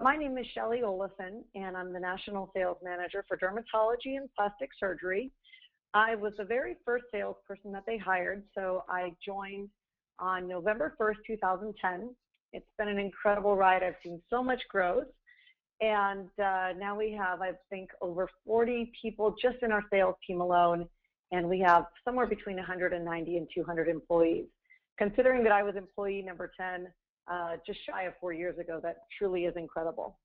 My name is Shelley Olison, and I'm the National Sales Manager for Dermatology and Plastic Surgery. I was the very first salesperson that they hired, so I joined on November 1st, 2010. It's been an incredible ride. I've seen so much growth, and now we have, I think, over 40 people just in our sales team alone, and we have somewhere between 190 and 200 employees. Considering that I was employee number 10 just shy of 4 years ago, that truly is incredible.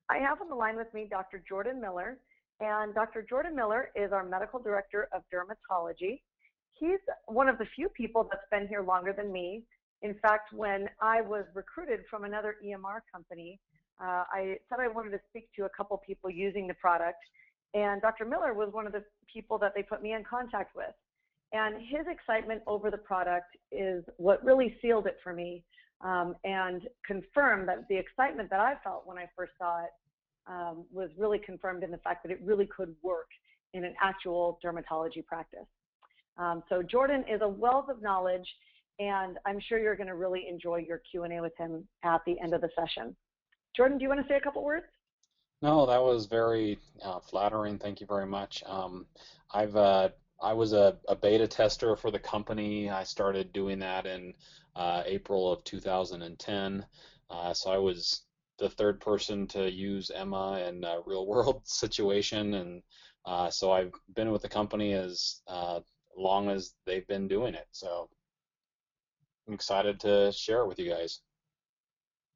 I have on the line with me Dr. Jordan Miller, and Dr. Jordan Miller is our Medical Director of Dermatology. He's one of the few people that's been here longer than me. In fact, when I was recruited from another EMR company, I said I wanted to speak to a couple people using the product, and Dr. Miller was one of the people that they put me in contact with. And his excitement over the product is what really sealed it for me, and confirmed that the excitement that I felt when I first saw it was really confirmed in the fact that it really could work in an actual dermatology practice. So Jordan is a wealth of knowledge, and I'm sure you're going to really enjoy your Q&A with him at the end of the session. Jordan, do you want to say a couple words? No, that was very flattering. Thank you very much. I was a beta tester for the company. I started doing that in April of 2010. So I was the third person to use Emma in a real-world situation, and so I've been with the company as long as they've been doing it. So I'm excited to share it with you guys.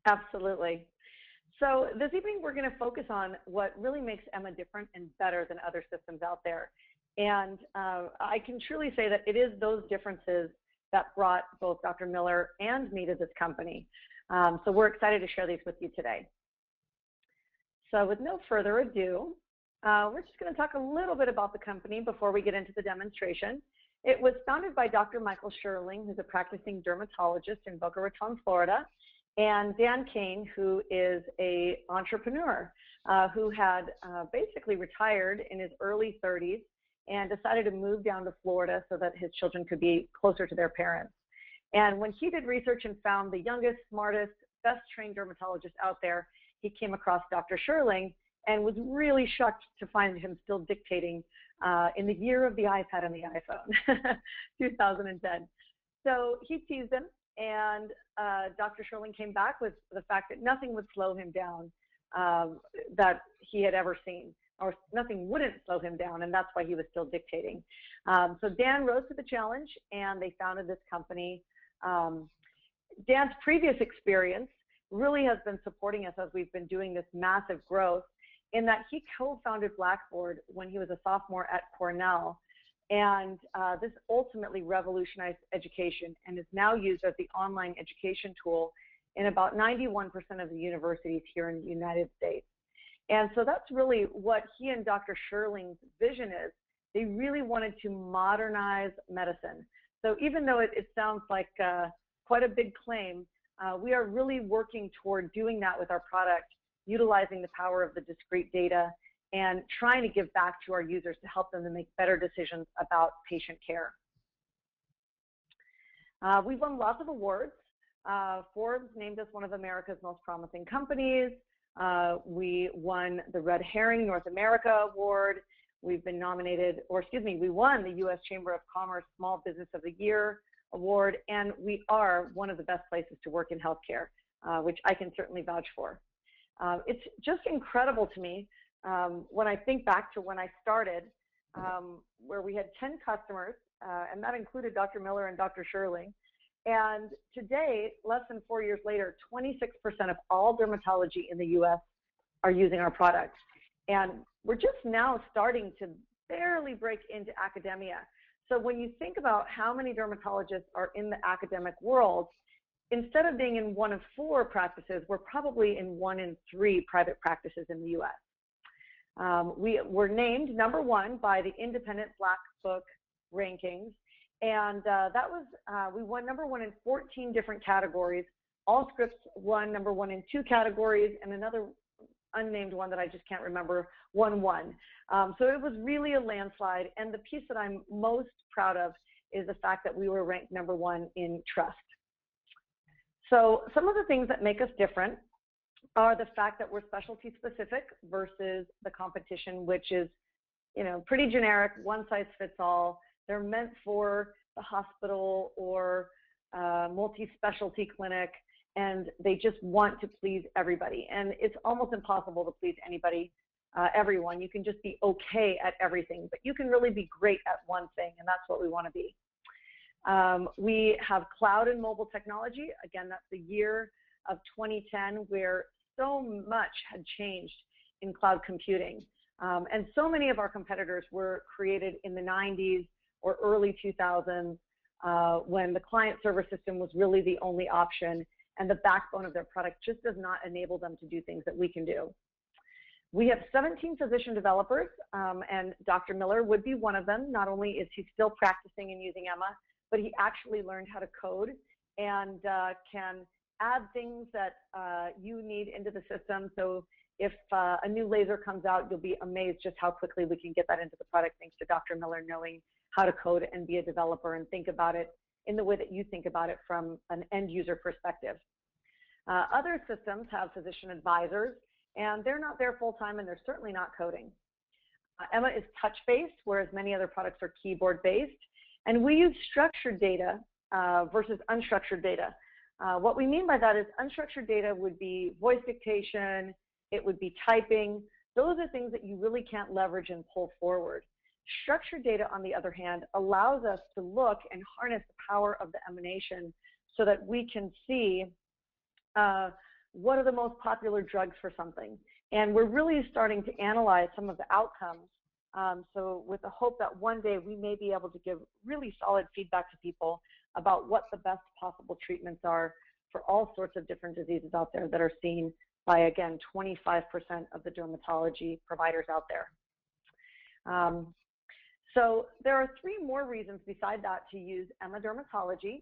Absolutely. So this evening we're going to focus on what really makes Emma different and better than other systems out there. And I can truly say that it is those differences that brought both Dr. Miller and me to this company. So we're excited to share these with you today. So with no further ado, we're just going to talk a little bit about the company before we get into the demonstration. It was founded by Dr. Michael Sherling, who's a practicing dermatologist in Boca Raton, Florida, and Dan Kane, who is an entrepreneur who had basically retired in his early 30s and decided to move down to Florida so that his children could be closer to their parents. And when he did research and found the youngest, smartest, best trained dermatologist out there, he came across Dr. Sherling and was really shocked to find him still dictating in the year of the iPad and the iPhone, 2010. So he teased him, and Dr. Sherling came back with the fact that nothing would slow him down that he had ever seen, or nothing wouldn't slow him down, and that's why he was still dictating. So Dan rose to the challenge, and they founded this company. Dan's previous experience really has been supporting us as we've been doing this massive growth, in that he co-founded Blackboard when he was a sophomore at Cornell, and this ultimately revolutionized education and is now used as the online education tool in about 91% of the universities here in the United States. And so that's really what he and Dr. Sherling's vision is. They really wanted to modernize medicine. So even though it sounds like quite a big claim, we are really working toward doing that with our product, utilizing the power of the discrete data and trying to give back to our users to help them to make better decisions about patient care. We've won lots of awards. Forbes named us one of America's most promising companies. We won the Red Herring North America Award. We've been nominated, or excuse me, we won the U.S. Chamber of Commerce Small Business of the Year Award, and we are one of the best places to work in healthcare, which I can certainly vouch for. It's just incredible to me when I think back to when I started, where we had 10 customers, and that included Dr. Miller and Dr. Sherling. And today, less than 4 years later, 26% of all dermatology in the U.S. are using our products. And we're just now starting to barely break into academia. So when you think about how many dermatologists are in the academic world, instead of being in 1 of 4 practices, we're probably in 1 in 3 private practices in the U.S. We were named #1 by the Independent Black Book rankings. And that was, we won #1 in 14 different categories. All scripts won #1 in 2 categories, and another unnamed one that I just can't remember won 1. So it was really a landslide. And the piece that I'm most proud of is the fact that we were ranked #1 in trust. So some of the things that make us different are the fact that we're specialty specific versus the competition, which is, pretty generic, one size fits all. They're meant for the hospital or multi-specialty clinic, and they just want to please everybody. And it's almost impossible to please anybody, everyone. You can just be okay at everything, but you can really be great at one thing, and that's what we want to be. We have cloud and mobile technology. Again, that's the year of 2010, where so much had changed in cloud computing. And so many of our competitors were created in the 90s or early 2000s, when the client server system was really the only option, and the backbone of their product just does not enable them to do things that we can do. We have 17 physician developers, and Dr. Miller would be one of them. Not only is he still practicing and using Emma, but he actually learned how to code and can add things that you need into the system. So if a new laser comes out, you'll be amazed just how quickly we can get that into the product, thanks to Dr. Miller knowing how to code and be a developer and think about it in the way that you think about it from an end user perspective. Other systems have physician advisors, and they're not there full time, and they're certainly not coding. Emma is touch-based, whereas many other products are keyboard-based, and we use structured data versus unstructured data. What we mean by that is unstructured data would be voice dictation, it would be typing. Those are things that you really can't leverage and pull forward. Structured data, on the other hand, allows us to look and harness the power of the emanation so that we can see what are the most popular drugs for something. And we're really starting to analyze some of the outcomes. So with the hope that one day we may be able to give really solid feedback to people about what the best possible treatments are for all sorts of different diseases out there that are seen by, again, 25% of the dermatology providers out there. So there are 3 more reasons beside that to use Emma Dermatology,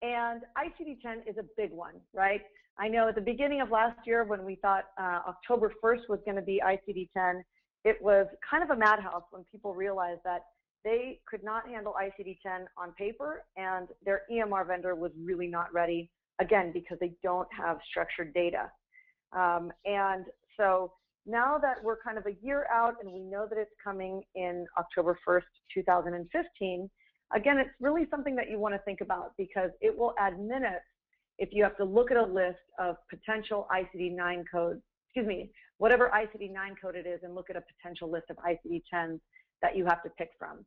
and ICD-10 is a big one, right? I know at the beginning of last year when we thought October 1st was going to be ICD-10, it was kind of a madhouse when people realized that they could not handle ICD-10 on paper, and their EMR vendor was really not ready, again, because they don't have structured data. And so now that we're kind of a year out and we know that it's coming in October 1st, 2015, again, it's really something that you want to think about, because it will add minutes if you have to look at a list of potential ICD-9 codes, whatever ICD-9 code it is, and look at a potential list of ICD-10s that you have to pick from.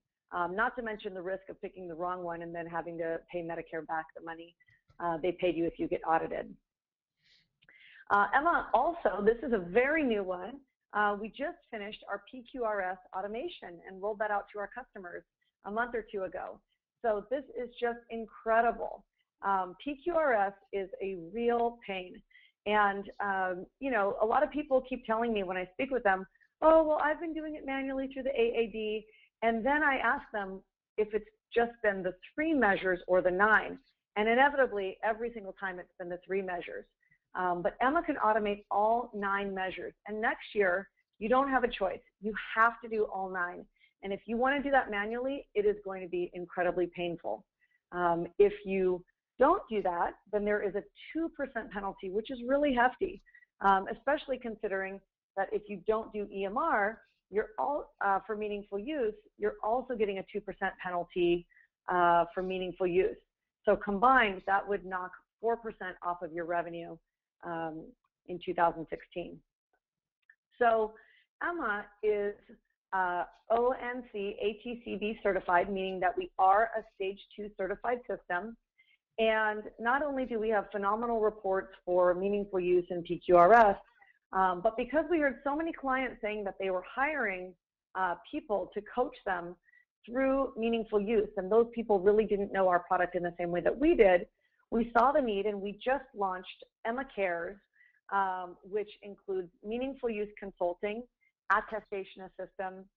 Not to mention the risk of picking the wrong one and then having to pay Medicare back the money they paid you if you get audited. Emma, also, this is a very new one. We just finished our PQRS automation and rolled that out to our customers a month or 2 ago. So this is just incredible. PQRS is a real pain. And, a lot of people keep telling me when I speak with them, oh, well, I've been doing it manually through the AAD. And then I ask them if it's just been the 3 measures or the 9. And inevitably, every single time it's been the 3 measures. But Emma can automate all 9 measures. And next year, you don't have a choice. You have to do all 9. And if you want to do that manually, it is going to be incredibly painful. If you don't do that, then there is a 2% penalty, which is really hefty, especially considering that if you don't do EMR, you're all for meaningful use, you're also getting a 2% penalty for meaningful use. So combined, that would knock 4% off of your revenue in 2016. So Emma is ONC ATCB certified, meaning that we are a stage 2 certified system. And not only do we have phenomenal reports for meaningful use in PQRS, but because we heard so many clients saying that they were hiring people to coach them through meaningful use, and those people really didn't know our product in the same way that we did, we saw the need, and we just launched Emma Cares, which includes meaningful use consulting, attestation assistance,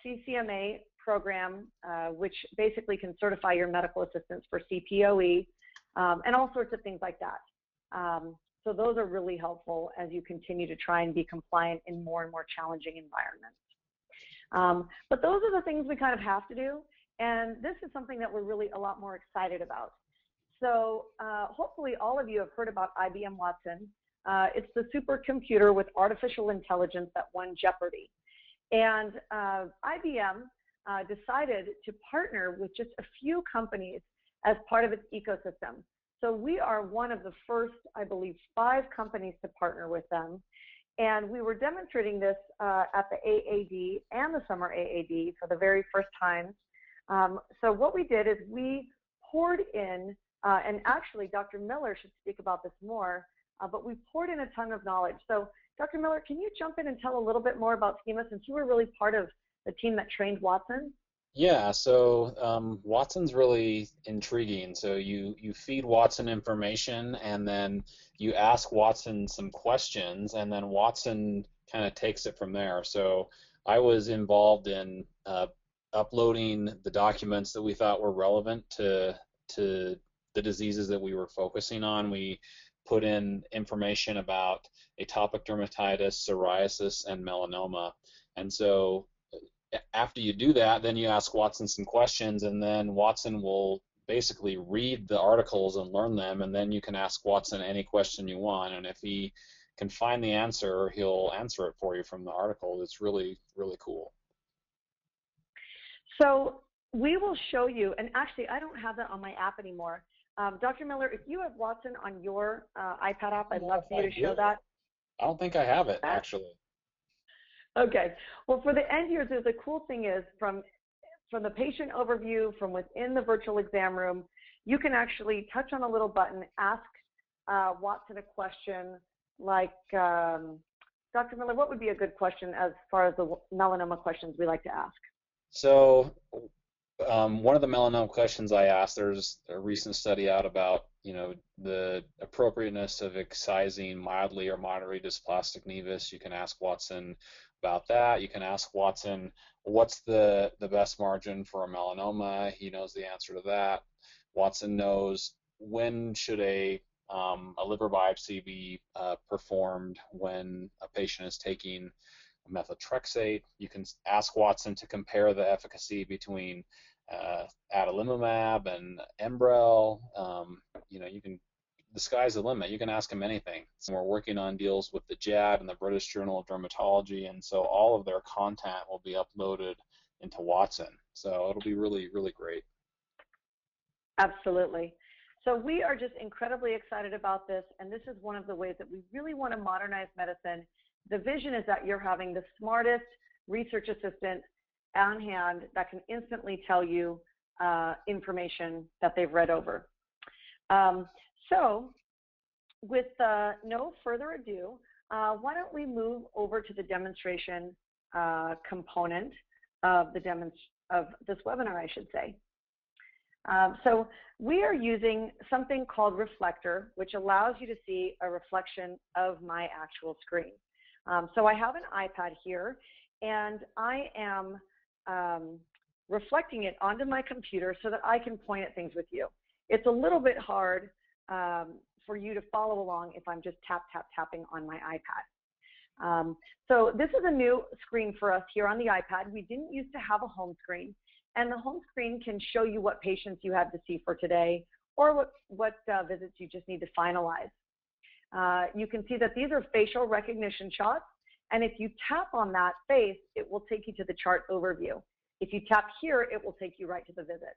CCMA program, which basically can certify your medical assistants for CPOE, and all sorts of things like that. So those are really helpful as you continue to try and be compliant in more and more challenging environments. But those are the things we kind of have to do, and this is something that we're really a lot more excited about. So hopefully all of you have heard about IBM Watson. It's the supercomputer with artificial intelligence that won Jeopardy. And IBM decided to partner with just a few companies as part of its ecosystem. So we are one of the first, I believe, 5 companies to partner with them. And we were demonstrating this at the AAD and the Summer AAD for the very first time. So what we did is we poured in, and actually Dr. Miller should speak about this more, but we poured in a ton of knowledge. So Dr. Miller, can you jump in and tell a little bit more about schema, since you were really part of the team that trained Watson? Yeah, so Watson's really intriguing. So you feed Watson information, and then you ask Watson some questions, and then Watson kind of takes it from there. So I was involved in uploading the documents that we thought were relevant to the diseases that we were focusing on. We put in information about atopic dermatitis, psoriasis, and melanoma. And so after you do that, then you ask Watson some questions, and then Watson will basically read the articles and learn them, and then you can ask Watson any question you want, and if he can find the answer, he'll answer it for you from the article. It's really, really cool. So we will show you, and actually I don't have that on my app anymore. Dr. Miller, if you have Watson on your iPad app, I'd love for you to show that. I don't think I have it, actually. Okay. Well, for the end users, the cool thing is from the patient overview, from within the virtual exam room, you can actually touch on a little button, ask Watson a question like, Dr. Miller, what would be a good question as far as the melanoma questions we like to ask? So one of the melanoma questions I asked, there's a recent study out about, the appropriateness of excising mildly or moderately dysplastic nevus. You can ask Watson about that. You can ask Watson, what's the best margin for a melanoma? He knows the answer to that. Watson knows when should a liver biopsy be performed when a patient is taking methotrexate. You can ask Watson to compare the efficacy between adalimumab and Enbrel. The sky's the limit. You can ask him anything. So we're working on deals with the JAD and the British Journal of Dermatology, and so all of their content will be uploaded into Watson. So it'll be really, really great. Absolutely. So we are just incredibly excited about this, and this is one of the ways that we really want to modernize medicine. The vision is that you're having the smartest research assistant on hand that can instantly tell you information that they've read over. So with no further ado, why don't we move over to the demonstration component of this webinar, I should say. So we are using something called Reflector, which allows you to see a reflection of my actual screen. So I have an iPad here, and I am reflecting it onto my computer so that I can point at things with you. It's a little bit hard for you to follow along if I'm just tapping on my iPad. So this is a new screen for us here on the iPad. We didn't used to have a home screen, and the home screen can show you what patients you have to see for today, or what visits you just need to finalize. You can see that these are facial recognition shots, and if you tap on that face, it will take you to the chart overview. If you tap here, it will take you right to the visit.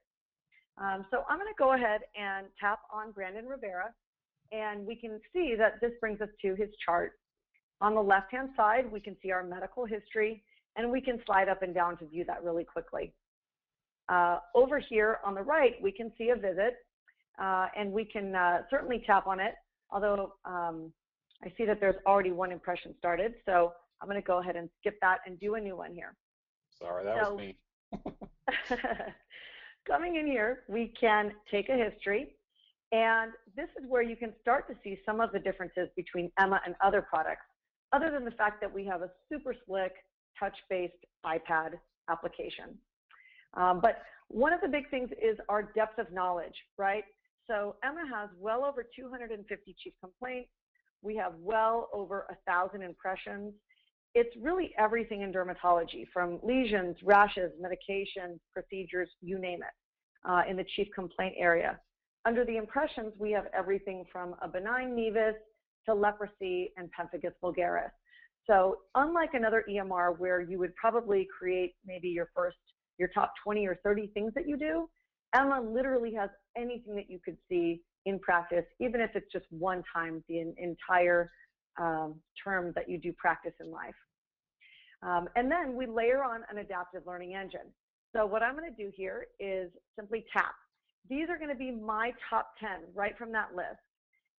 So I'm going to go ahead and tap on Brandon Rivera, and we can see that this brings us to his chart. On the left-hand side, we can see our medical history, and we can slide up and down to view that really quickly. Over here on the right, we can see a visit, and we can certainly tap on it, although I see that there's already one impression started, so I'm going to go ahead and skip that and do a new one here. Sorry, that was me. Coming in here, we can take a history, and this is where you can start to see some of the differences between EMA and other products, other than the fact that we have a super slick, touch-based iPad application. But one of the big things is our depth of knowledge, right? So EMA has well over 250 chief complaints. We have well over 1,000 impressions. It's really everything in dermatology, from lesions, rashes, medications, procedures, you name it, in the chief complaint area. Under the impressions, we have everything from a benign nevus to leprosy and pemphigus vulgaris. So unlike another EMR where you would probably create maybe your top 20 or 30 things that you do, Emma literally has anything that you could see in practice, even if it's just one time the entire term that you do practice in life. And then we layer on an adaptive learning engine. So what I'm going to do here is simply tap. These are going to be my top 10 right from that list.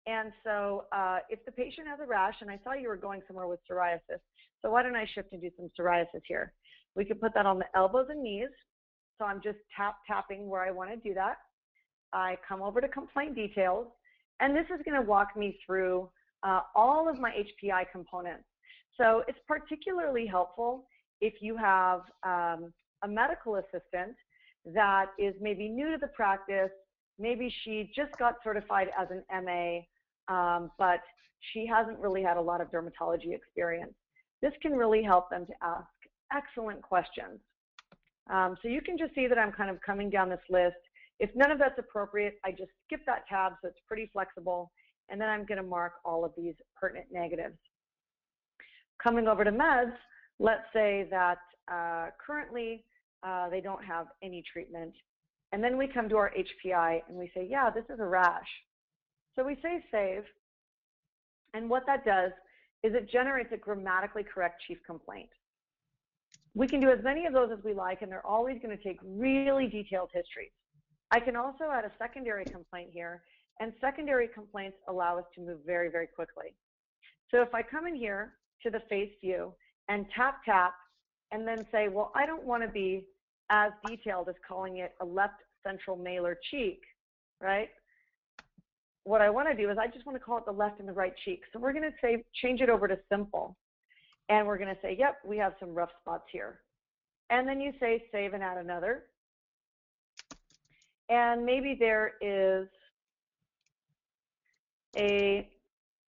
And so if the patient has a rash, and I saw you were going somewhere with psoriasis, so why don't I shift and do some psoriasis here? We can put that on the elbows and knees. So I'm just tapping where I want to do that. I come over to complaint details, and this is going to walk me through all of my HPI components. So it's particularly helpful if you have a medical assistant that is maybe new to the practice. Maybe she just got certified as an MA, but she hasn't really had a lot of dermatology experience. This can really help them to ask excellent questions. So you can just see that I'm kind of coming down this list. If none of that's appropriate, I just skip that tab, so it's pretty flexible, and then I'm going to mark all of these pertinent negatives. Coming over to meds, let's say that currently they don't have any treatment. And then we come to our HPI and we say, yeah, this is a rash. So we say save. And what that does is it generates a grammatically correct chief complaint. We can do as many of those as we like, and they're always going to take really detailed histories. I can also add a secondary complaint here, and secondary complaints allow us to move very, very quickly. So if I come in here to the face view and tap, and then say, well, I don't want to be as detailed as calling it a left central malar cheek, right? What I want to do is I just want to call it the left and the right cheek. So we're going to change it over to simple. And we're going to say, yep, we have some rough spots here. And then you say save and add another. And maybe there is a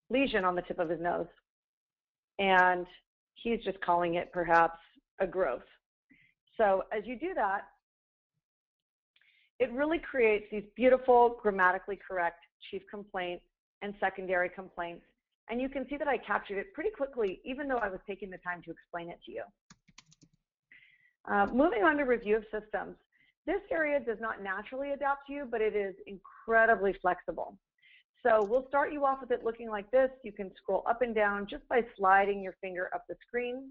lesion on the tip of his nose. And he's just calling it perhaps a growth. So as you do that, it really creates these beautiful, grammatically correct chief complaint and secondary complaints. And you can see that I captured it pretty quickly, even though I was taking the time to explain it to you. Moving on to review of systems. This area does not naturally adapt to you, but it is incredibly flexible. So we'll start you off with it looking like this. You can scroll up and down just by sliding your finger up the screen.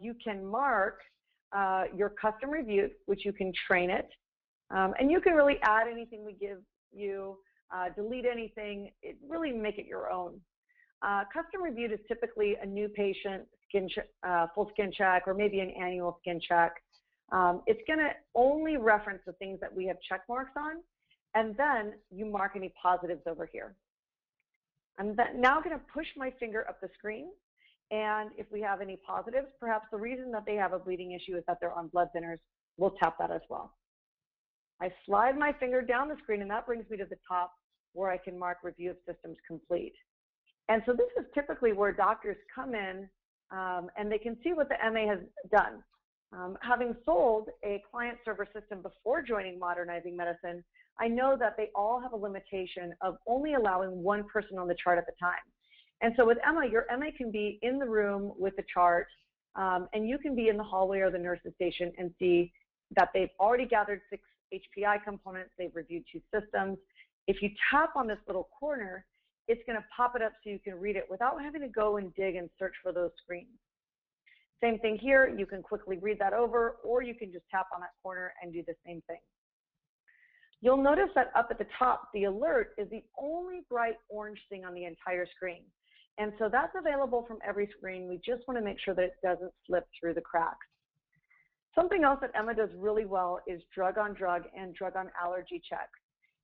You can mark your custom review, which you can train it. And you can really add anything we give you, delete anything, really make it your own. Custom reviewed is typically a new patient full skin check, or maybe an annual skin check. It's going to only reference the things that we have check marks on, and then you mark any positives over here. I'm now going to push my finger up the screen, and if we have any positives, perhaps the reason that they have a bleeding issue is that they're on blood thinners, we'll tap that as well. I slide my finger down the screen, and that brings me to the top where I can mark review of systems complete. And so this is typically where doctors come in and they can see what the MA has done. Having sold a client-server system before joining Modernizing Medicine, I know that they all have a limitation of only allowing one person on the chart at the time. And so with Emma, your MA can be in the room with the chart, and you can be in the hallway or the nurse's station and see that they've already gathered 6 HPI components, they've reviewed 2 systems. If you tap on this little corner, it's going to pop it up so you can read it without having to go and dig and search for those screens. Same thing here, you can quickly read that over, or you can just tap on that corner and do the same thing. You'll notice that up at the top, the alert is the only bright orange thing on the entire screen. And so that's available from every screen. We just want to make sure that it doesn't slip through the cracks. Something else that Emma does really well is drug on drug and drug on allergy checks.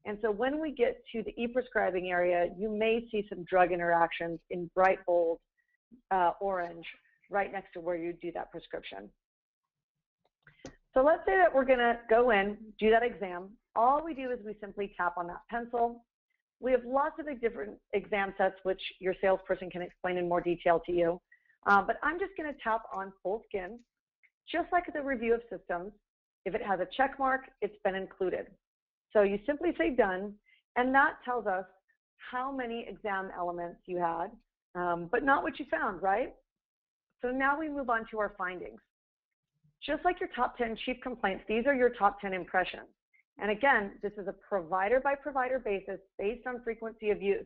And so when we get to the e-prescribing area, you may see some drug interactions in bright, bold orange right next to where you do that prescription. So let's say that we're going to go in, do that exam. All we do is we simply tap on that pencil. We have lots of different exam sets, which your salesperson can explain in more detail to you. But I'm just going to tap on full skin. Just like the review of systems, if it has a check mark, it's been included. So you simply say done, and that tells us how many exam elements you had, but not what you found, right? So now we move on to our findings. Just like your top 10 chief complaints, these are your top 10 impressions. And again, this is a provider by provider basis based on frequency of use.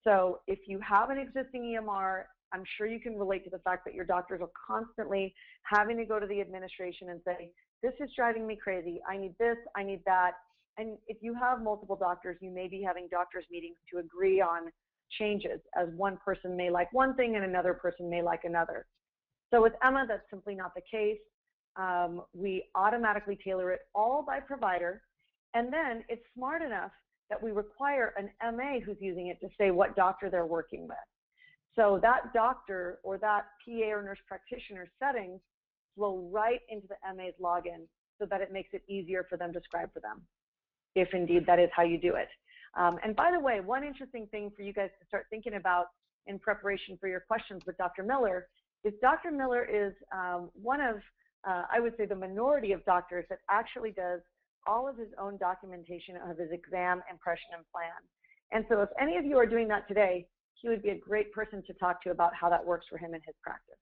So if you have an existing EMR, I'm sure you can relate to the fact that your doctors are constantly having to go to the administration and say, this is driving me crazy. I need this, I need that. And if you have multiple doctors, you may be having doctors meetings to agree on changes, as one person may like one thing and another person may like another. So with Emma, that's simply not the case. We automatically tailor it all by provider, and then it's smart enough that we require an MA who's using it to say what doctor they're working with. So that doctor or that PA or nurse practitioner settings flow right into the MA's login so that it makes it easier for them to scribe for them, if indeed that is how you do it. And by the way, one interesting thing for you guys to start thinking about in preparation for your questions with Dr. Miller is Dr. Miller is one of, I would say, the minority of doctors that actually does all of his own documentation of his exam, impression, and plan. And so if any of you are doing that today, he would be a great person to talk to about how that works for him in his practice.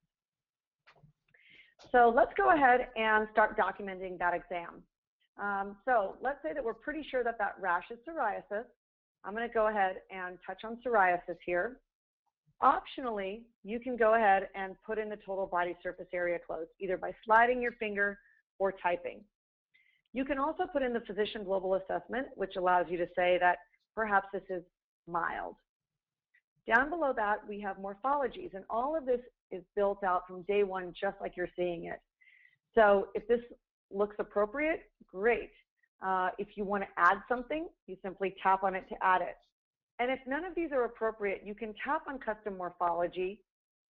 So let's go ahead and start documenting that exam. So let's say that we're pretty sure that that rash is psoriasis. I'm going to go ahead and touch on psoriasis here. Optionally, you can go ahead and put in the total body surface area closed, either by sliding your finger or typing. You can also put in the physician global assessment, which allows you to say that perhaps this is mild. Down below that, we have morphologies, and all of this is built out from day one, just like you're seeing it. So if this looks appropriate, great. If you want to add something, you simply tap on it to add it. And if none of these are appropriate, you can tap on custom morphology,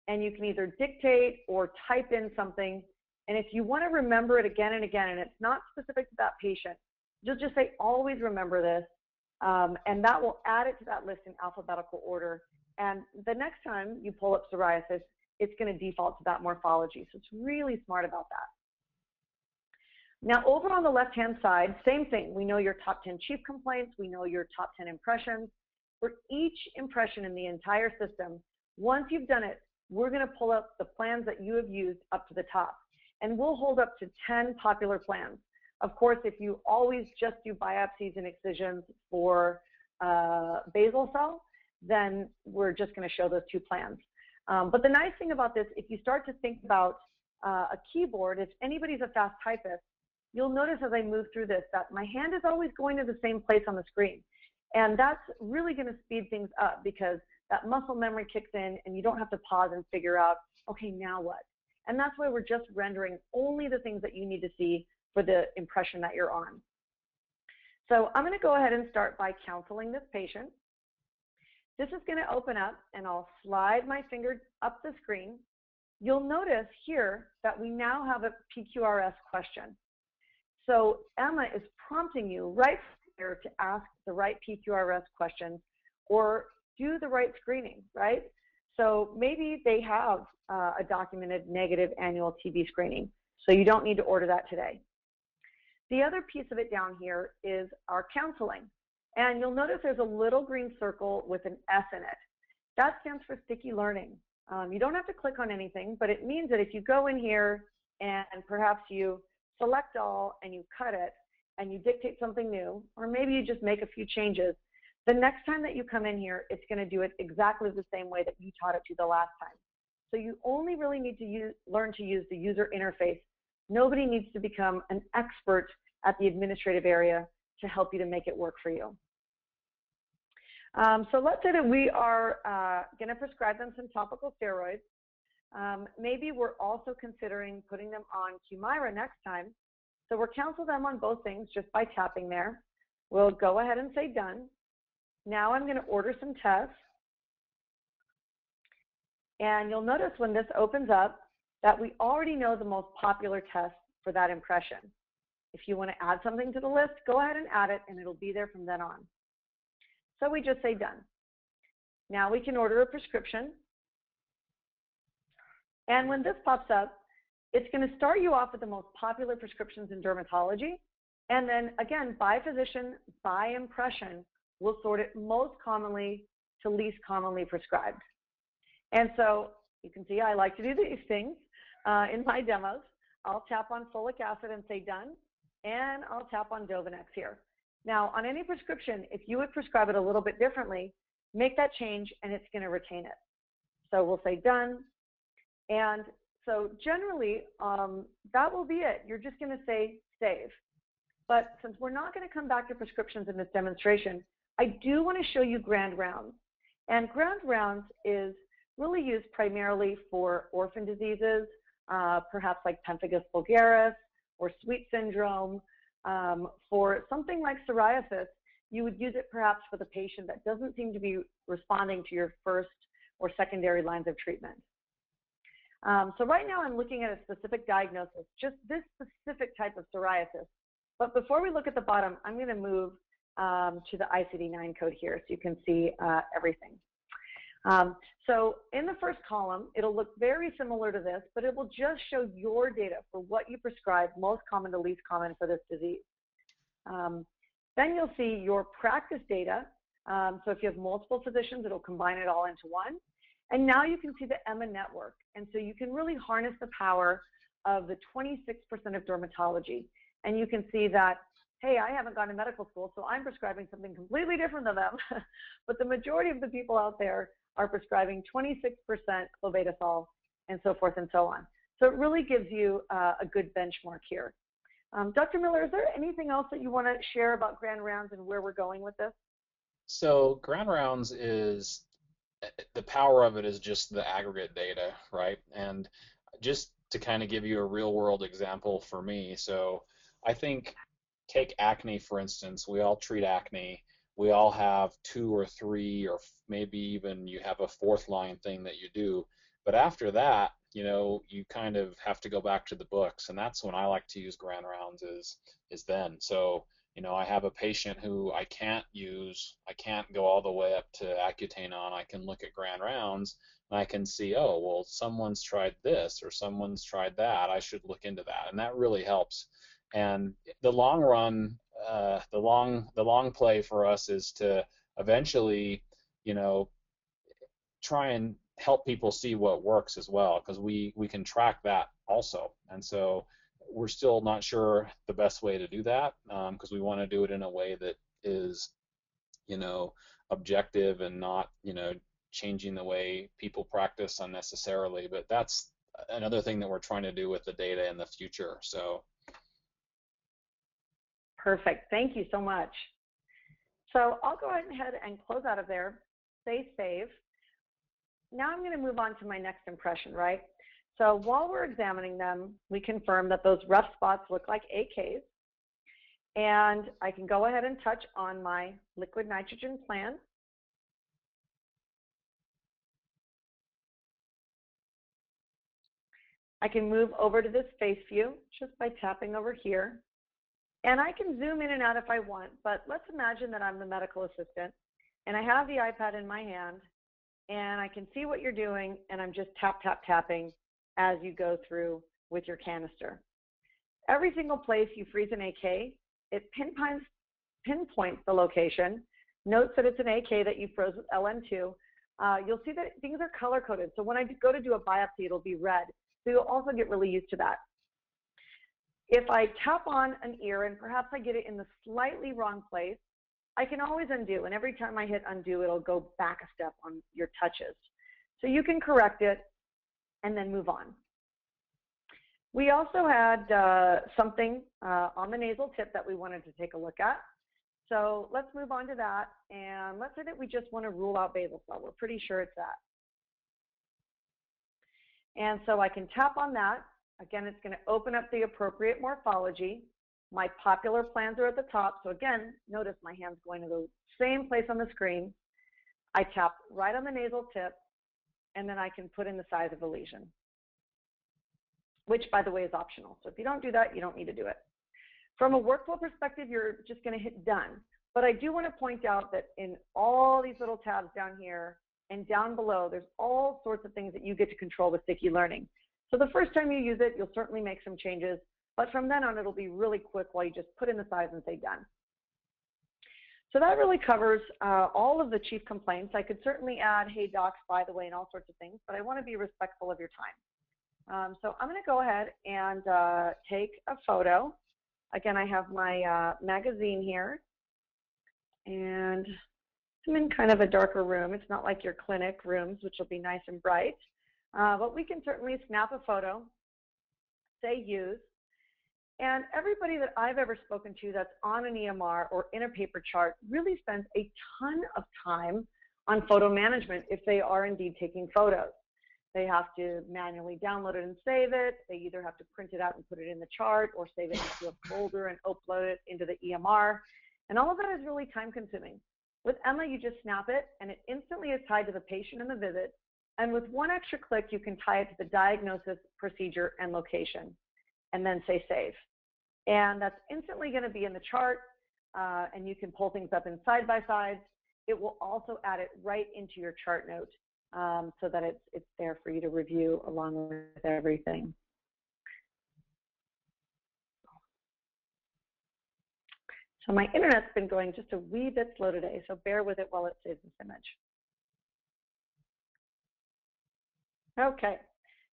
and you can either dictate or type in something. And if you want to remember it again and again, and it's not specific to that patient, you'll just say, always remember this, and that will add it to that list in alphabetical order. And the next time you pull up psoriasis, it's going to default to that morphology. So it's really smart about that. Now, over on the left-hand side, same thing. We know your top 10 chief complaints. We know your top 10 impressions. For each impression in the entire system, once you've done it, we're going to pull up the plans that you have used up to the top. And we'll hold up to 10 popular plans. Of course, if you always just do biopsies and excisions for basal cell, then we're just going to show those 2 plans. But the nice thing about this, if you start to think about a keyboard, if anybody's a fast typist, you'll notice as I move through this that my hand is always going to the same place on the screen. And that's really going to speed things up because that muscle memory kicks in and you don't have to pause and figure out, okay, now what? And that's why we're just rendering only the things that you need to see for the impression that you're on. So I'm going to go ahead and start by counseling this patient. This is going to open up, and I'll slide my finger up the screen. You'll notice here that we now have a PQRS question. So Emma is prompting you right here to ask the right PQRS questions or do the right screening, right? So maybe they have a documented negative annual TB screening, so you don't need to order that today. The other piece of it down here is our counseling. And you'll notice there's a little green circle with an S in it. That stands for sticky learning. You don't have to click on anything, but it means that if you go in here and perhaps you select all and you cut it and you dictate something new, or maybe you just make a few changes, the next time that you come in here, it's going to do it exactly the same way that you taught it to the last time. So you only really need to learn to use the user interface. Nobody needs to become an expert at the administrative area to help you to make it work for you. So let's say that we are going to prescribe them some topical steroids. Maybe we're also considering putting them on Humira next time. So we'll counsel them on both things just by tapping there. We'll go ahead and say done. Now I'm going to order some tests. And you'll notice when this opens up that we already know the most popular test for that impression. If you want to add something to the list, go ahead and add it, and it'll be there from then on. So we just say done. Now we can order a prescription. And when this pops up, it's going to start you off with the most popular prescriptions in dermatology. And then again, by physician, by impression, we'll sort it most commonly to least commonly prescribed. And so you can see I like to do these things in my demos. I'll tap on folic acid and say done, and I'll tap on Dovanex here. Now, on any prescription, if you would prescribe it a little bit differently, make that change and it's going to retain it. So we'll say done. And so generally, that will be it. You're just going to say save. But since we're not going to come back to prescriptions in this demonstration, I do want to show you grand rounds. And grand rounds is really used primarily for orphan diseases, perhaps like pemphigus vulgaris or sweet syndrome. For something like psoriasis, you would use it perhaps for the patient that doesn't seem to be responding to your first or secondary lines of treatment. So right now I'm looking at a specific diagnosis, just this specific type of psoriasis. But before we look at the bottom, I'm going to move to the ICD-9 code here so you can see everything. So in the first column, it'll look very similar to this, but it will just show your data for what you prescribe, most common to least common for this disease. Then you'll see your practice data. So if you have multiple physicians, it'll combine it all into one. And now you can see the EMA network. And so you can really harness the power of the 26% of dermatology. And you can see that, hey, I haven't gone to medical school, so I'm prescribing something completely different than them. But the majority of the people out there are prescribing 26% clobetasol and so forth and so on. So it really gives you a good benchmark here. Dr. Miller, is there anything else that you want to share about grand rounds and where we're going with this? So grand rounds is, the power of it is just the aggregate data, right? And just to kind of give you a real world example for me, so I think take acne for instance. We all treat acne. We all have 2 or 3 or maybe even you have a 4th line thing that you do. But after that, you know, you kind of have to go back to the books, and that's when I like to use grand rounds is then. So, you know, I have a patient who I can't go all the way up to Accutane on. I can look at grand rounds and I can see, oh, well, someone's tried this or someone's tried that. I should look into that, and that really helps. And the long run, the long play for us is to eventually, you know, try and help people see what works as well, because we can track that also. And so we're still not sure the best way to do that, because we want to do it in a way that is, you know, objective and not, you know, changing the way people practice unnecessarily. But that's another thing that we're trying to do with the data in the future. So. Perfect. Thank you so much. So I'll go ahead and close out of there, say save. Now I'm going to move on to my next impression, right? So while we're examining them, we confirm that those rough spots look like AKs. And I can go ahead and touch on my liquid nitrogen plan. I can move over to this face view just by tapping over here. And I can zoom in and out if I want, but let's imagine that I'm the medical assistant and I have the iPad in my hand and I can see what you're doing and I'm just tapping as you go through with your canister. Every single place you freeze an AK, it pinpoints the location, notes that it's an AK that you froze with LN2. You'll see that things are color coded. So when I go to do a biopsy, it'll be red. So you'll also get really used to that. If I tap on an ear and perhaps I get it in the slightly wrong place, I can always undo. And every time I hit undo, it'll go back a step on your touches. So you can correct it and then move on. We also had something on the nasal tip that we wanted to take a look at. So let's move on to that. And let's say that we just want to rule out basal cell. We're pretty sure it's that. And so I can tap on that. Again, it's going to open up the appropriate morphology. My popular plans are at the top. So again, notice my hand's going to the same place on the screen. I tap right on the nasal tip, and then I can put in the size of the lesion, which, by the way, is optional. So if you don't do that, you don't need to do it. From a workflow perspective, you're just going to hit done. But I do want to point out that in all these little tabs down here and down below, there's all sorts of things that you get to control with sticky learning. So the first time you use it, you'll certainly make some changes. But from then on, it'll be really quick while you just put in the size and say done. So that really covers all of the chief complaints. I could certainly add, hey, docs, by the way, and all sorts of things, but I want to be respectful of your time. So I'm going to go ahead and take a photo. Again, I have my magazine here, and I'm in kind of a darker room. It's not like your clinic rooms, which will be nice and bright, but we can certainly snap a photo, say use, and everybody that I've ever spoken to that's on an EMR or in a paper chart really spends a ton of time on photo management if they are indeed taking photos. They have to manually download it and save it. They either have to print it out and put it in the chart or save it into a folder and upload it into the EMR. And all of that is really time consuming. With Emma, you just snap it and it instantly is tied to the patient and the visit. And with one extra click, you can tie it to the diagnosis, procedure, and location, and then say save. And that's instantly going to be in the chart, and you can pull things up in side-by-sides. It will also add it right into your chart note so that it's there for you to review along with everything. So my internet's been going just a wee bit slow today, so bear with it while it saves this image. Okay,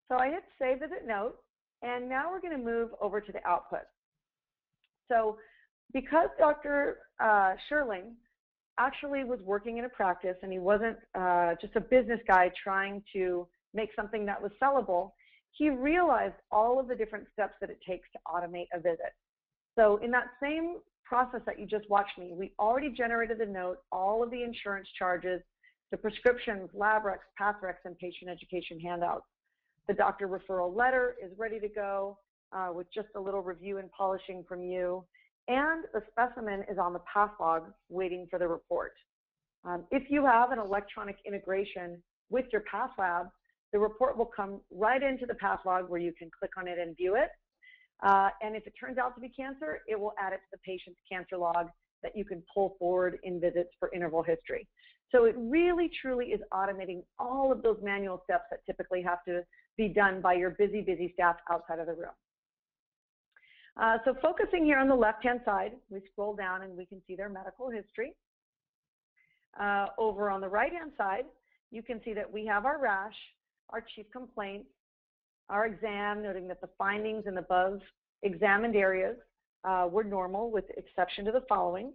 so I hit save visit note, and now we're going to move over to the output. So because Dr. Sherling actually was working in a practice and he wasn't just a business guy trying to make something that was sellable, he realized all of the different steps that it takes to automate a visit. So in that same process that you just watched me, we already generated the note, all of the insurance charges, the prescriptions, lab recs, path recs, and patient education handouts. The doctor referral letter is ready to go with just a little review and polishing from you. And the specimen is on the path log waiting for the report. If you have an electronic integration with your path lab, the report will come right into the path log where you can click on it and view it. And if it turns out to be cancer, it will add it to the patient's cancer log that you can pull forward in visits for interval history. So it really, truly is automating all of those manual steps that typically have to be done by your busy, busy staff outside of the room. So focusing here on the left-hand side, we scroll down and we can see their medical history. Over on the right-hand side, you can see that we have our rash, our chief complaints, our exam, noting that the findings in the above examined areas were normal with exception to the following.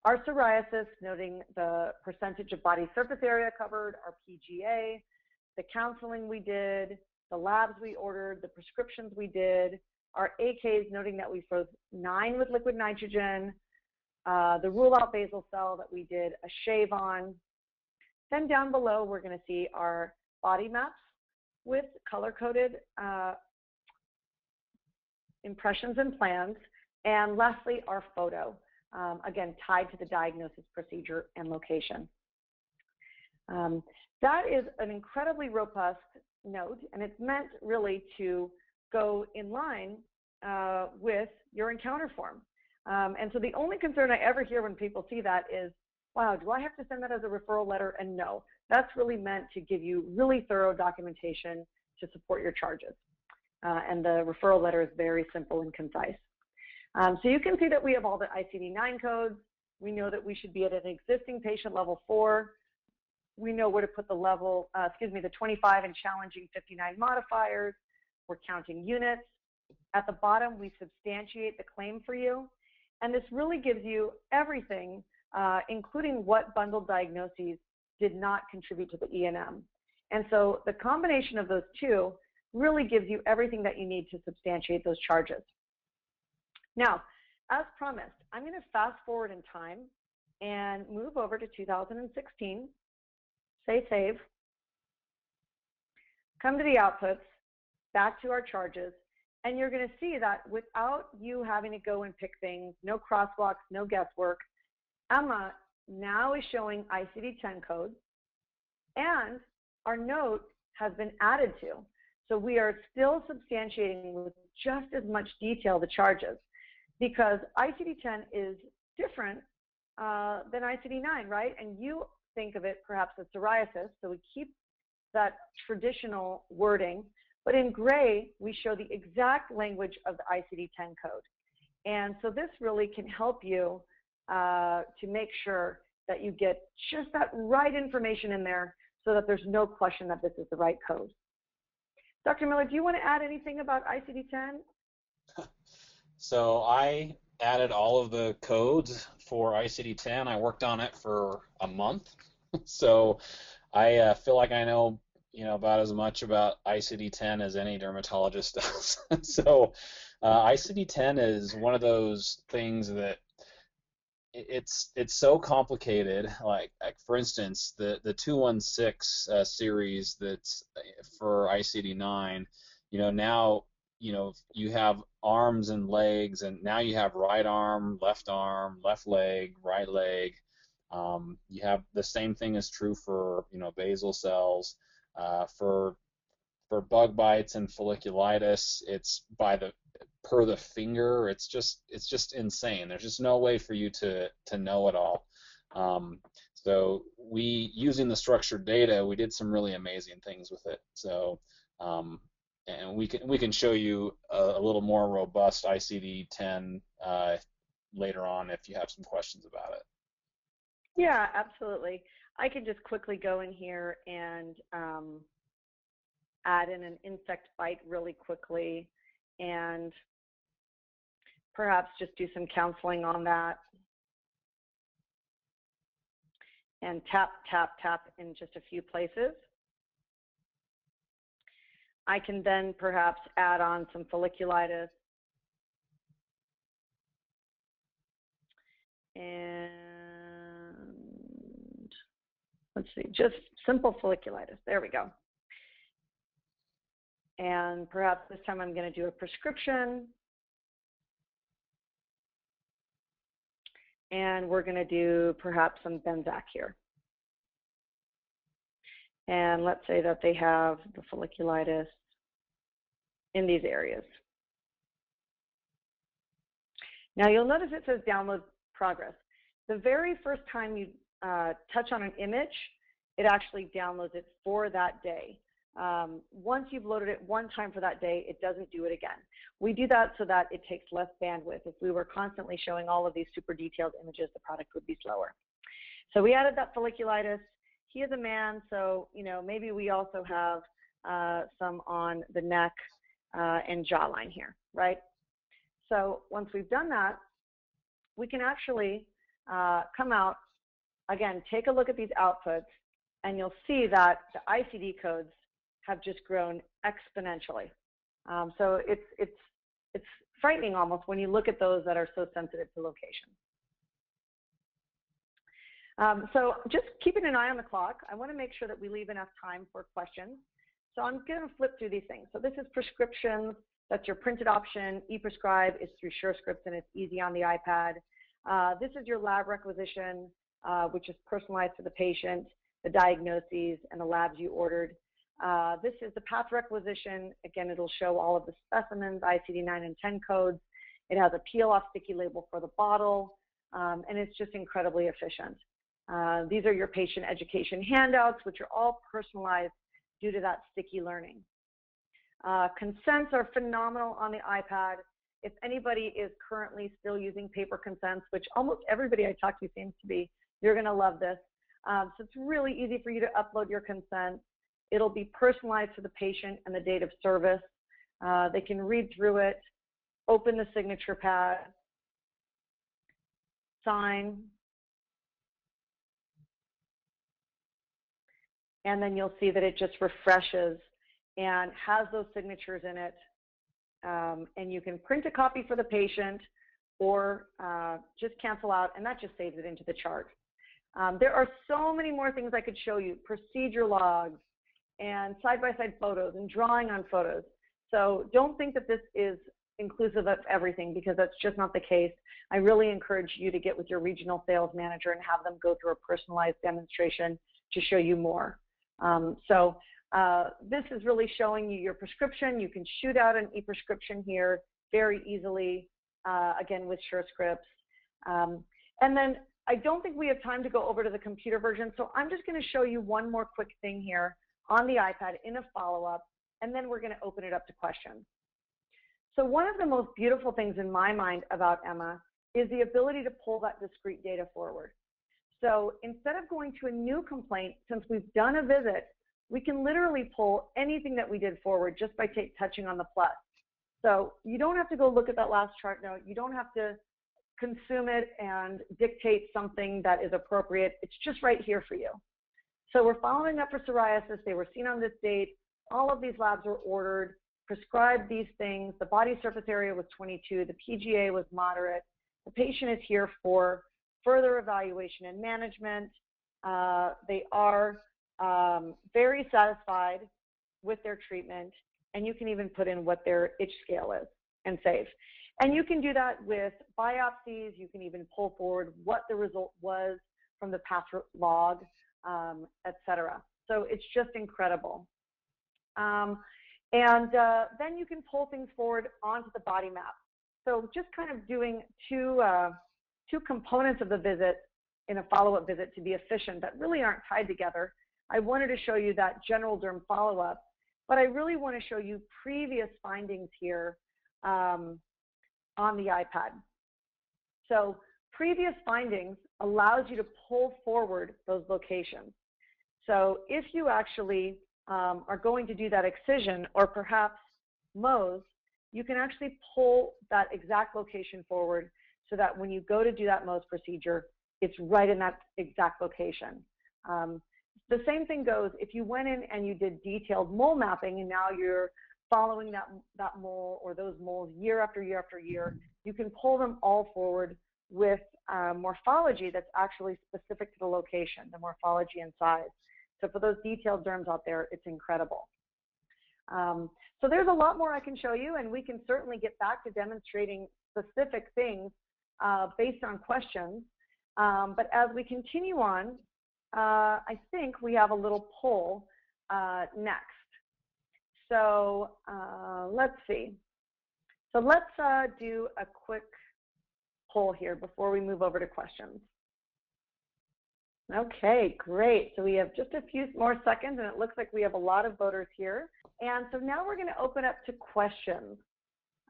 Our psoriasis, noting the percentage of body surface area covered, our PGA, the counseling we did, the labs we ordered, the prescriptions we did, our AKs, noting that we froze 9 with liquid nitrogen, the rule-out basal cell that we did a shave on. Then down below, we're going to see our body maps with color-coded impressions and plans, and lastly, our photo, again, tied to the diagnosis, procedure, and location. That is an incredibly robust note, and it's meant really to go in line with your encounter form. And so the only concern I ever hear when people see that is, wow, do I have to send that as a referral letter? And no, that's really meant to give you really thorough documentation to support your charges. And the referral letter is very simple and concise. So you can see that we have all the ICD-9 codes. We know that we should be at an existing patient level 4. We know where to put the level, the 25 and challenging 59 modifiers. We're counting units. At the bottom, we substantiate the claim for you. And this really gives you everything, including what bundled diagnoses did not contribute to the E&M. And so the combination of those two really gives you everything that you need to substantiate those charges. Now, as promised, I'm going to fast forward in time and move over to 2016, say save, come to the outputs, back to our charges, and you're going to see that without you having to go and pick things, no crosswalks, no guesswork, Emma now is showing ICD-10 codes, and our note has been added to. So we are still substantiating with just as much detail the charges, because ICD-10 is different than ICD-9, right? And you think of it perhaps as psoriasis, so we keep that traditional wording, But in gray, we show the exact language of the ICD-10 code. And so this really can help you to make sure that you get just that right information in there so that there's no question that this is the right code. Dr. Miller, do you want to add anything about ICD-10? So I added all of the codes for ICD-10. I worked on it for a month. So I feel like I know, about as much about ICD-10 as any dermatologist does. So ICD-10 is one of those things that it's so complicated. Like for instance, the 216 series that's for ICD-9. Now you have arms and legs, and now you have right arm, left leg, right leg. You have the same thing is true for basal cells. For bug bites and folliculitis, it's per the finger. It's just insane. There's just no way for you to know it all. So using the structured data, we did some really amazing things with it. So and we can show you a little more robust ICD-10 later on if you have some questions about it. Yeah, absolutely. I can just quickly go in here and add in an insect bite really quickly and perhaps just do some counseling on that. And tap, tap, tap in just a few places. I can then perhaps add on some folliculitis. And let's see, just simple folliculitis. There we go. And perhaps this time I'm going to do a prescription. And we're going to do perhaps some Benzac here. And let's say that they have the folliculitis in these areas. Now you'll notice it says download progress. The very first time you touch on an image, it actually downloads it for that day. Once you've loaded it one time for that day, it doesn't do it again. We do that so that it takes less bandwidth. If we were constantly showing all of these super detailed images, the product would be slower. So we added that folliculitis. He is a man, so maybe we also have some on the neck and jawline here, right? So once we've done that, we can actually come out, again, take a look at these outputs, and you'll see that the ICD codes have just grown exponentially. So it's frightening almost when you look at those that are so sensitive to location. So just keeping an eye on the clock, I want to make sure that we leave enough time for questions. So I'm going to flip through these things. So this is prescriptions. That's your printed option. ePrescribe is through SureScripts, and it's easy on the iPad. This is your lab requisition, which is personalized for the patient, the diagnoses, and the labs you ordered. This is the path requisition. Again, it'll show all of the specimens, ICD-9 and 10 codes. It has a peel-off sticky label for the bottle, and it's just incredibly efficient. These are your patient education handouts, which are all personalized due to that sticky learning. Consents are phenomenal on the iPad. If anybody is currently still using paper consents, which almost everybody I talk to seems to be, you're going to love this. So it's really easy for you to upload your consent. It'll be personalized to the patient and the date of service. They can read through it, open the signature pad, sign, and then you'll see that it just refreshes and has those signatures in it. And you can print a copy for the patient or just cancel out, and that just saves it into the chart. There are so many more things I could show you, procedure logs and side-by-side photos and drawing on photos. So don't think that this is inclusive of everything, because that's just not the case. I really encourage you to get with your regional sales manager and have them go through a personalized demonstration to show you more. This is really showing you your prescription. You can shoot out an e-prescription here very easily, again, with SureScripts. And then I don't think we have time to go over to the computer version, so I'm just going to show you one more quick thing here on the iPad in a follow-up. and then we're going to open it up to questions. So one of the most beautiful things in my mind about Emma is the ability to pull that discrete data forward. So instead of going to a new complaint, since we've done a visit, we can literally pull anything that we did forward just by touching on the plus. So you don't have to go look at that last chart note. You don't have to consume it and dictate something that is appropriate. It's just right here for you. So we're following up for psoriasis. They were seen on this date. All of these labs were ordered, prescribed these things. The body surface area was 22. The PGA was moderate. The patient is here for further evaluation and management. They are very satisfied with their treatment, and you can even put in what their itch scale is and save. And you can do that with biopsies. You can even pull forward what the result was from the path log, etc. So it's just incredible. Then you can pull things forward onto the body map. So just kind of doing two components of the visit in a follow-up visit to be efficient that really aren't tied together. I wanted to show you that general derm follow-up, but I really want to show you previous findings here on the iPad. So previous findings allows you to pull forward those locations. So if you actually are going to do that excision or perhaps Mohs, you can actually pull that exact location forward so that when you go to do that Mohs procedure, it's right in that exact location. The same thing goes if you went in and you did detailed mole mapping and now you're following that mole or those moles year after year after year, you can pull them all forward with morphology that's actually specific to the location, the morphology and size. So for those detailed derms out there, it's incredible. So there's a lot more I can show you, and we can certainly get back to demonstrating specific things based on questions. But as we continue on, I think we have a little poll next. So let's see. So let's do a quick poll here before we move over to questions. Okay, great. So we have just a few more seconds, and it looks like we have a lot of voters here. And so now we're going to open up to questions.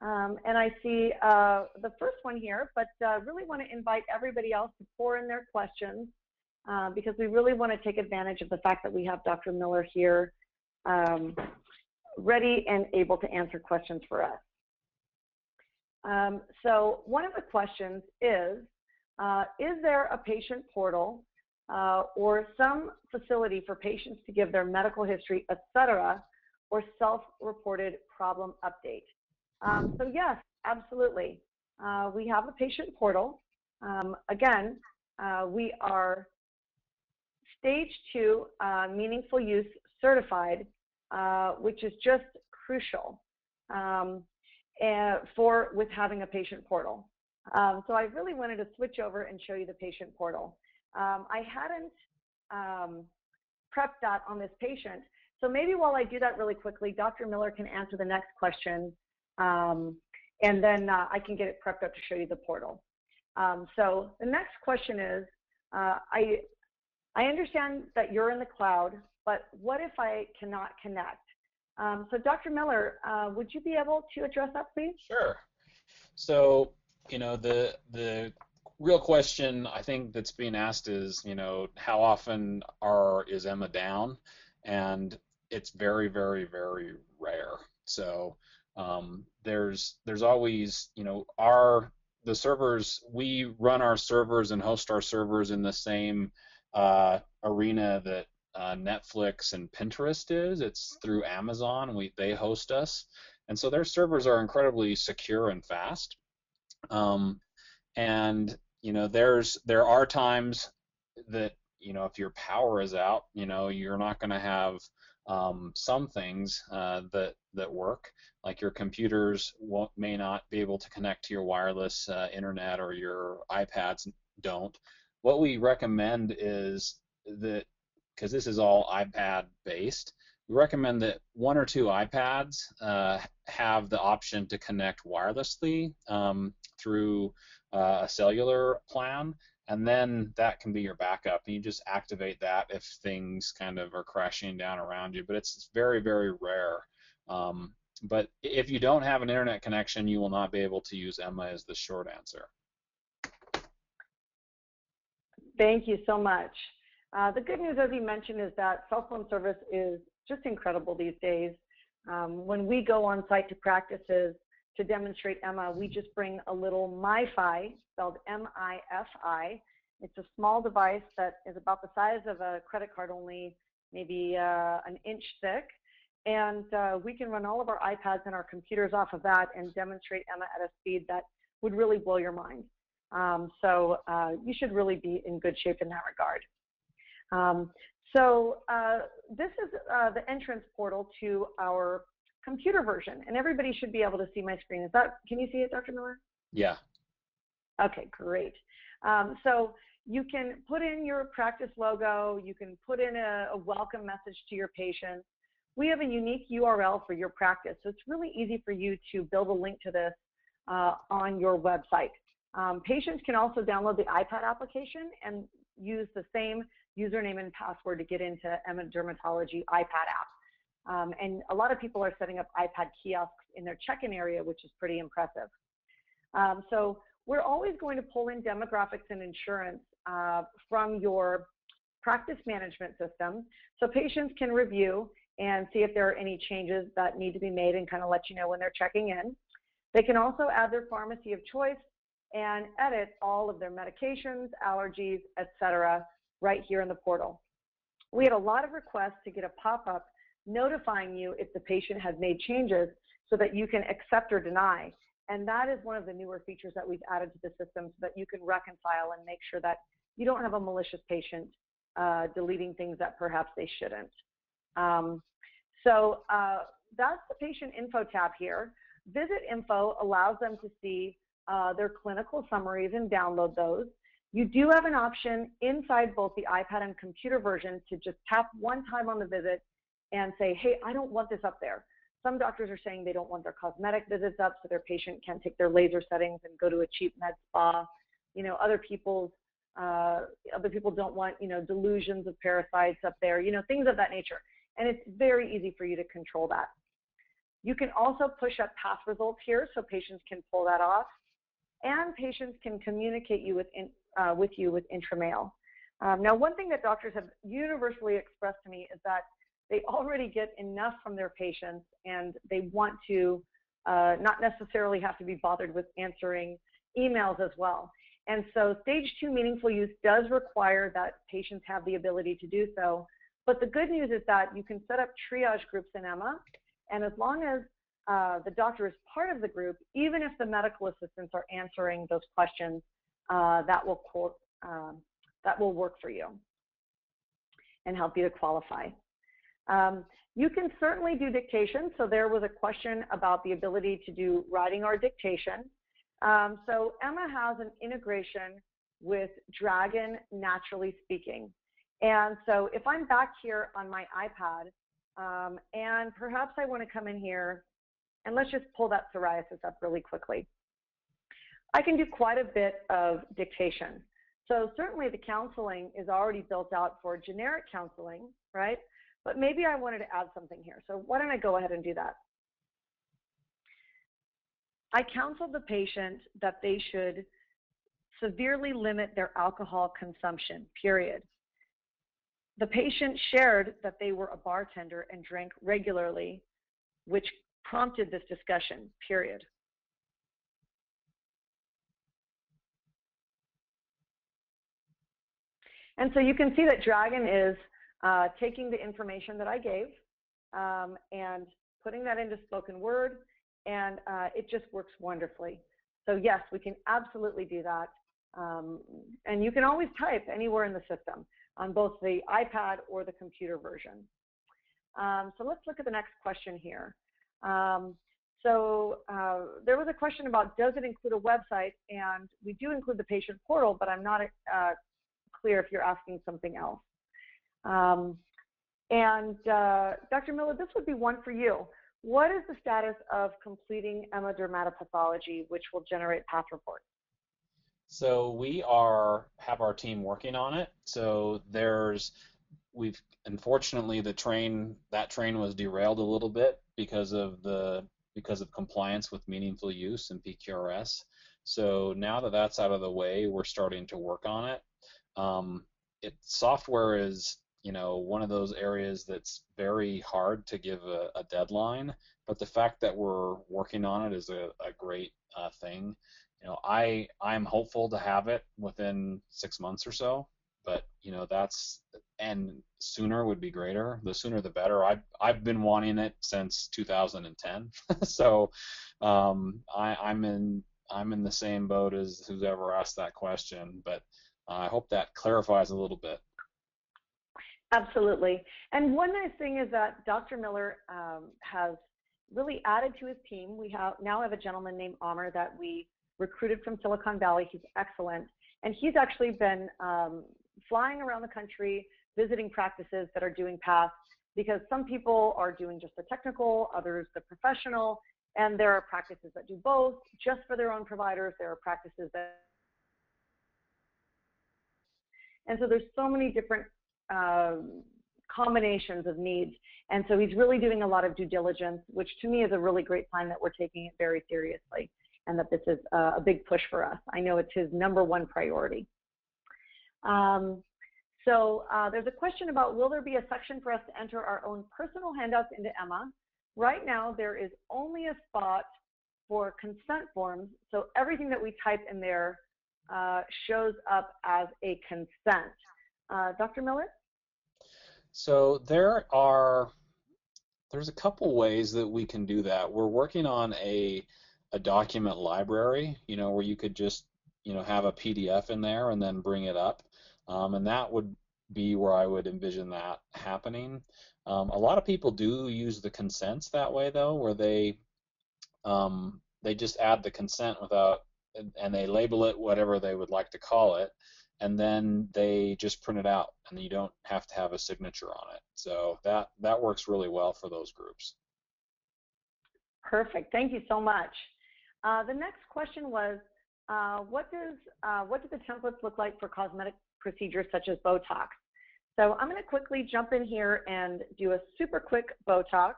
And I see the first one here, but really want to invite everybody else to pour in their questions because we really want to take advantage of the fact that we have Dr. Miller here ready and able to answer questions for us. So one of the questions is there a patient portal or some facility for patients to give their medical history, etc., or self-reported problem update? So yes, absolutely. We have a patient portal. Again, we are stage 2 meaningful use certified, which is just crucial with having a patient portal. So I really wanted to switch over and show you the patient portal. I hadn't prepped that on this patient. So maybe while I do that really quickly, Dr. Miller can answer the next question, and then I can get it prepped up to show you the portal. So the next question is, I understand that you're in the cloud, but what if I cannot connect? So Dr. Miller, would you be able to address that, please? Sure. So, the real question I think that's being asked is, how often is Emma down? And it's very, very, very rare. So there's always, the servers, we run our servers and host our servers in the same arena that Netflix and Pinterest is. It's through Amazon. They host us. And so their servers are incredibly secure and fast. And there are times that if your power is out, you're not going to have some things that work, like your computers may not be able to connect to your wireless internet, or your iPads don't. What we recommend is that, because this is all iPad based, we recommend that 1 or 2 iPads have the option to connect wirelessly through a cellular plan, and then that can be your backup, and you just activate that if things kind of are crashing down around you. But it's very, very rare. But if you don't have an internet connection, you will not be able to use Emma, is the short answer. Thank you so much. The good news, as you mentioned, is that cell phone service is just incredible these days. When we go on site to practices to demonstrate Emma, we just bring a little MiFi, spelled M-I-F-I. It's a small device that is about the size of a credit card, only maybe an inch thick. And we can run all of our iPads and our computers off of that and demonstrate Emma at a speed that would really blow your mind. So you should really be in good shape in that regard. This is the entrance portal to our computer version, and everybody should be able to see my screen. Can you see it, Dr. Miller? Yeah. Okay, great. So you can put in your practice logo, you can put in a welcome message to your patients. We have a unique URL for your practice, so it's really easy for you to build a link to this on your website. Patients can also download the iPad application and use the same username and password to get into Emma Dermatology iPad app. And a lot of people are setting up iPad kiosks in their check-in area, which is pretty impressive. So we're always going to pull in demographics and insurance from your practice management system, so patients can review and see if there are any changes that need to be made and kind of let you know when they're checking in. They can also add their pharmacy of choice and edit all of their medications, allergies, etc., right here in the portal. We had a lot of requests to get a pop-up notifying you if the patient has made changes so that you can accept or deny. And that is one of the newer features that we've added to the system so that you can reconcile and make sure that you don't have a malicious patient deleting things that perhaps they shouldn't. That's the patient info tab here. Visit info allows them to see their clinical summaries and download those. You do have an option inside both the iPad and computer version to just tap one time on the visit and say, hey, I don't want this up there. Some doctors are saying they don't want their cosmetic visits up so their patient can take their laser settings and go to a cheap med spa. You know, other people don't want, you know, delusions of parasites up there, you know, things of that nature. And it's very easy for you to control that. You can also push up path results here so patients can pull that off. And patients can communicate with you with intramail. Now, one thing that doctors have universally expressed to me is that they already get enough from their patients and they want to not necessarily have to be bothered with answering emails as well. And so stage 2 meaningful use does require that patients have the ability to do so. But the good news is that you can set up triage groups in Emma, and as long as the doctor is part of the group, even if the medical assistants are answering those questions, that will work for you and help you to qualify. You can certainly do dictation. So there was a question about the ability to do writing or dictation. So Emma has an integration with Dragon Naturally Speaking. And so if I'm back here on my iPad, and perhaps I want to come in here, and let's just pull that psoriasis up really quickly. I can do quite a bit of dictation. So certainly the counseling is already built out for generic counseling, right? But maybe I wanted to add something here. So why don't I go ahead and do that? I counseled the patient that they should severely limit their alcohol consumption, period. The patient shared that they were a bartender and drank regularly, which prompted this discussion, period. And so you can see that Dragon is taking the information that I gave and putting that into spoken word, and it just works wonderfully. So yes, we can absolutely do that. And you can always type anywhere in the system on both the iPad or the computer version. So let's look at the next question here. There was a question about, does it include a website? And we do include the patient portal, but I'm not clear if you're asking something else. Dr. Miller, this would be one for you. What is the status of completing Emma Dermatopathology, which will generate path reports? So we have our team working on it. So there's we've unfortunately that train was derailed a little bit because of compliance with meaningful use and PQRS. So now that that's out of the way, we're starting to work on it. Um, Software is, one of those areas that's very hard to give a deadline, but the fact that we're working on it is a great thing. I'm hopeful to have it within 6 months or so, but and sooner would be greater. The sooner the better. I've been wanting it since 2010, so I'm in the same boat as who's ever asked that question, but I hope that clarifies a little bit. Absolutely. And one nice thing is that Dr. Miller has really added to his team. We now have a gentleman named Amr that we recruited from Silicon Valley. He's excellent. And he's actually been flying around the country, visiting practices that are doing PATH, because some people are doing just the technical, others the professional, and there are practices that do both just for their own providers. There are practices that, and so there's so many different combinations of needs. And so he's really doing a lot of due diligence, which to me is a really great sign that we're taking it very seriously and that this is a big push for us. I know it's his #1 priority. There's a question about, will there be a section for us to enter our own personal handouts into Emma? Right now, there is only a spot for consent forms, so everything that we type in there shows up as a consent. Dr. Miller? So there's a couple ways that we can do that. We're working on a document library, where you could just, have a PDF in there and then bring it up. And that would be where I would envision that happening. A lot of people do use the consents that way, though, where they just add the consent and they label it whatever they would like to call it, and then they just print it out, and you don't have to have a signature on it. So that works really well for those groups. Perfect. Thank you so much. The next question was, what do the templates look like for cosmetic procedures such as Botox? So I'm going to quickly jump in here and do a super quick Botox.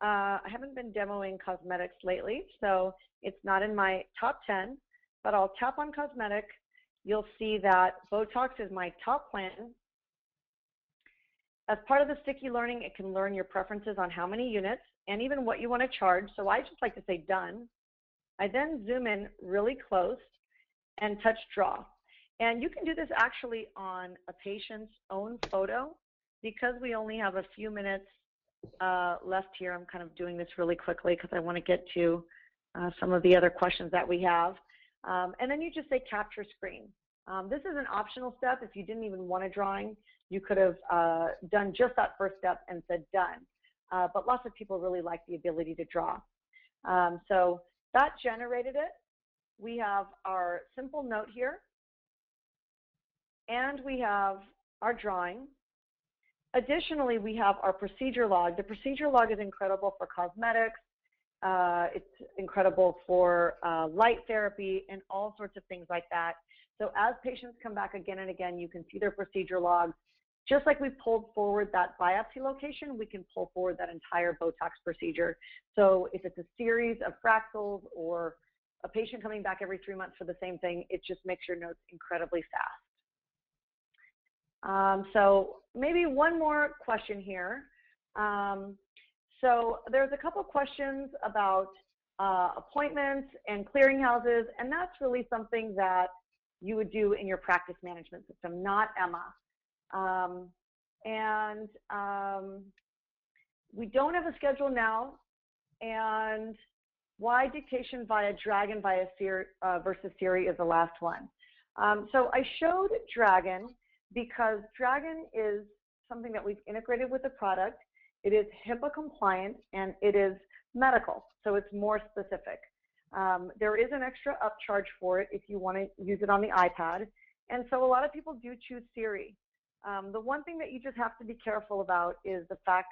I haven't been demoing cosmetics lately, so it's not in my top 10, but I'll tap on cosmetic. You'll see that Botox is my top plan. As part of the sticky learning, it can learn your preferences on how many units and even what you want to charge. So I just like to say done. I then zoom in really close and touch draw. And you can do this actually on a patient's own photo. Because we only have a few minutes left here, I'm kind of doing this really quickly because I want to get to some of the other questions that we have. And then you just say capture screen. This is an optional step. If you didn't even want a drawing, you could have done just that first step and said done. But lots of people really like the ability to draw. So that generated it. We have our simple note here, and we have our drawing. Additionally, we have our procedure log. The procedure log is incredible for cosmetics. It's incredible for light therapy and all sorts of things like that. So as patients come back again and again, you can see their procedure logs. Just like we pulled forward that biopsy location, we can pull forward that entire Botox procedure. So if it's a series of fractals or a patient coming back every 3 months for the same thing, it just makes your notes incredibly fast. So maybe one more question here. So there's a couple questions about appointments and clearinghouses, and that's really something that you would do in your practice management system, not Emma. We don't have a schedule now, and why dictation via Dragon versus Siri is the last one. So I showed Dragon because Dragon is something that we've integrated with the product. It is HIPAA compliant and it is medical, so it's more specific. There is an extra upcharge for it if you want to use it on the iPad, and so a lot of people do choose Siri. The one thing that you just have to be careful about is the fact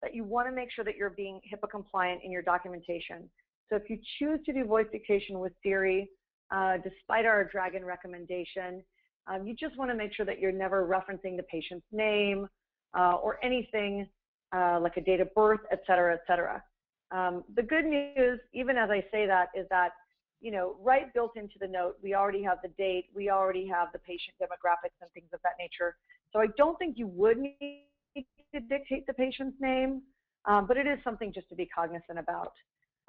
that you want to make sure that you're being HIPAA compliant in your documentation. So if you choose to do voice dictation with Siri, despite our Dragon recommendation, you just want to make sure that you're never referencing the patient's name or anything like a date of birth, et cetera, et cetera. The good news, even as I say that, is that, you know, right built into the note, we already have the date, we already have the patient demographics and things of that nature. So I don't think you would need to dictate the patient's name, but it is something just to be cognizant about.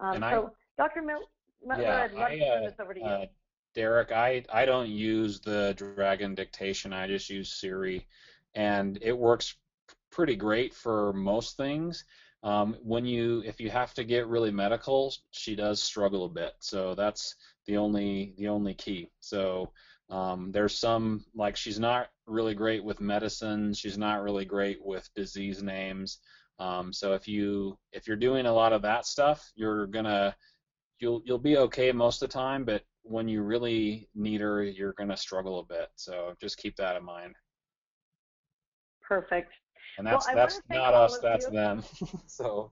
And So Dr. Miller, yeah, I'd love to turn this over to you. Derek, I don't use the Dragon dictation. I just use Siri, and it works pretty great for most things. If you have to get really medical, she does struggle a bit. So that's the only key. So there's some, like, she's not really great with medicine. She's not really great with disease names. So if you're doing a lot of that stuff, you'll be okay most of the time, but when you really need her, you're gonna struggle a bit. So just keep that in mind. Perfect. And Well, I want to that's thank not all us, of that's you. them. So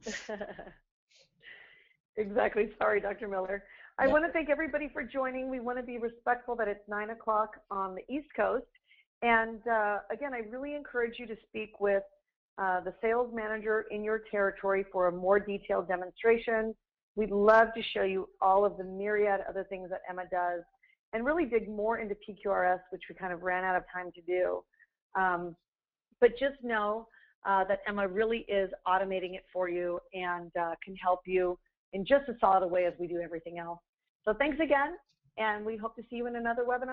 Exactly. Sorry, Dr. Miller. I yeah. want to thank everybody for joining. We want to be respectful that it's 9 o'clock on the East Coast. And again, I really encourage you to speak with the sales manager in your territory for a more detailed demonstration. We'd love to show you all of the myriad other things that Emma does and really dig more into PQRS, which we kind of ran out of time to do. But just know that Emma really is automating it for you and can help you in just as solid a way as we do everything else. So thanks again, and we hope to see you in another webinar.